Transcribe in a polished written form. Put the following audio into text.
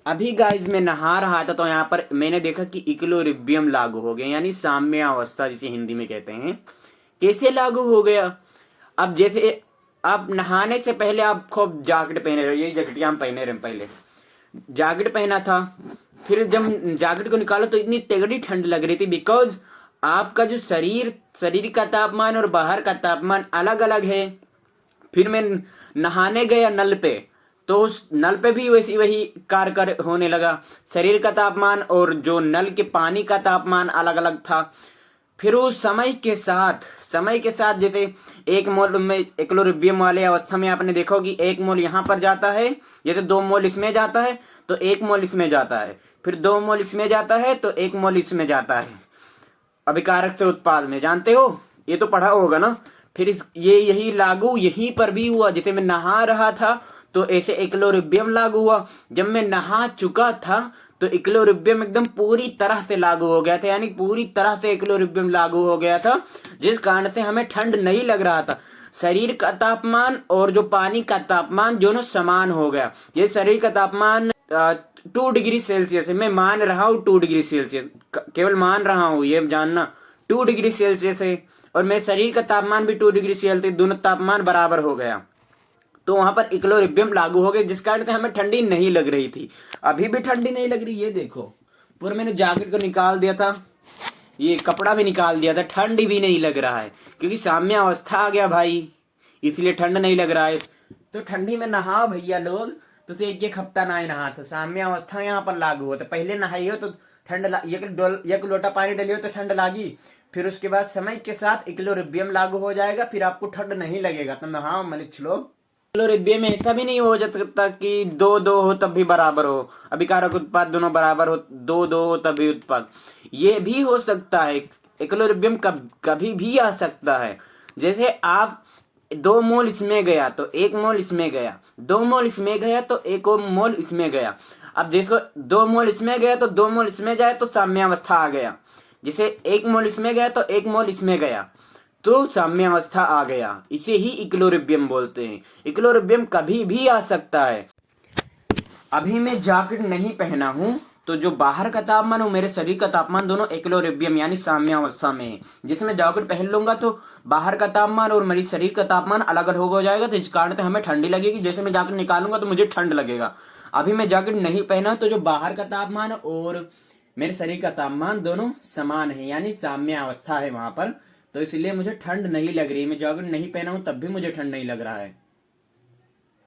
अभी गाइस मैं नहा रहा था तो यहाँ पर मैंने देखा कि इक्विलिब्रियम लागू हो गया, यानी साम्यावस्था जिसे हिंदी में कहते हैं। कैसे लागू हो गया? अब जैसे आप नहाने से पहले आप खूब जैकेट पहने रहे, यही जैकेट हम पहने रहे पहले, जैकेट पहना था। फिर जब जैकेट को निकाला तो इतनी तगड़ी ठंड लग रही थी, बिकॉज आपका जो शरीर का तापमान और बाहर का तापमान अलग अलग है। फिर मैं नहाने गया नल पे, तो उस नल पे भी वैसी वही कार्य कर होने लगा। शरीर का तापमान और जो नल के पानी का तापमान अलग अलग था। फिर उस समय के साथ जैसे एक मोल में इक्विलिब्रियम वाले अवस्था में आपने देखा कि एक मोल यहाँ पर जाता है, जैसे 2 मोल इसमें जाता है तो 1 मोल इसमें जाता है, फिर 2 मोल इसमें जाता है तो 1 मोल इसमें जाता है। अभिकारक से उत्पाद में जानते हो, ये तो पढ़ा होगा ना। फिर ये यही लागू यहीं पर भी हुआ। जैसे मैं नहा रहा था तो ऐसे इक्विलिब्रियम लागू हुआ। जब मैं नहा चुका था तो इक्विलिब्रियम एकदम पूरी तरह से लागू हो गया था, यानी पूरी तरह से इक्विलिब्रियम लागू हो गया था, जिस कारण से हमें ठंड नहीं लग रहा था। शरीर का तापमान और जो पानी का तापमान दोनों समान हो गया। ये शरीर का तापमान 2 डिग्री सेल्सियस है, मैं मान रहा हूँ 2 डिग्री सेल्सियस, केवल मान रहा हूँ, ये जानना 2 डिग्री सेल्सियस है। और मेरे शरीर का तापमान भी 2 डिग्री सेल्सियस, दोनों तापमान बराबर हो गया। तो वहां पर इक्विलिब्रियम लागू हो गया, जिस कारण से हमें ठंडी नहीं लग रही थी। अभी भी ठंडी नहीं लग रही, ये देखो पूरा मैंने जैकेट को निकाल दिया था, ये कपड़ा भी निकाल दिया था, ठंडी भी नहीं लग रहा है, क्योंकि साम्य अवस्था आ गया भाई, इसलिए ठंड नहीं लग रहा है। तो ठंडी में नहाओ भैया लोग, तो एक एक हफ्ता ना नहा, तो साम्य अवस्था यहाँ पर लागू होता। पहले नहाइयो तो एक लोटा पानी डलियो तो ठंड लागी, फिर उसके बाद समय के साथ इक्विलिब्रियम लागू हो जाएगा, फिर आपको ठंड नहीं लगेगा। तो नहाओ मलिच्छ लोग। इक्विलिब्रियम में ऐसा भी नहीं हो सकता कि दो दो हो तब भी बराबर हो, अभिकारक उत्पाद दोनों बराबर हो, दो दो हो तब भी उत्पाद, ये भी हो सकता है। इक्विलिब्रियम कभी भी आ सकता है। जैसे आप 2 मोल इसमें गया तो 1 मोल इसमें गया, 2 मोल इसमें गया तो 1 मोल इसमें गया। अब देखो 2 मोल इसमें गया तो 2 मोल इसमें जाए तो साम्यावस्था आ गया। जैसे 1 मोल इसमें गया तो 1 मोल इसमें गया, तो साम्यावस्था आ गया। इसे ही इक्विलिब्रियम बोलते हैं। इक्विलिब्रियम कभी भी आ सकता है। अभी मैं जैकेट नहीं पहना हूं, तो जो बाहर का तापमान और मेरे शरीर का तापमान दोनों इक्विलिब्रियम यानी साम्यावस्था में है। जैसे मैं जैकेट पहन लूंगा तो बाहर का तापमान और मेरी शरीर का तापमान अलग अलग हो जाएगा, तो इस कारण से हमें ठंडी लगेगी। जैसे मैं जैकेट निकालूंगा तो मुझे ठंड लगेगा। अभी मैं जैकेट नहीं पहना, तो जो बाहर का तापमान और मेरे शरीर का तापमान दोनों समान है, यानी साम्यावस्था है वहां पर, तो इसलिए मुझे ठंड नहीं लग रही। मैं जैकेट नहीं पहना हूं तब भी मुझे ठंड नहीं लग रहा है।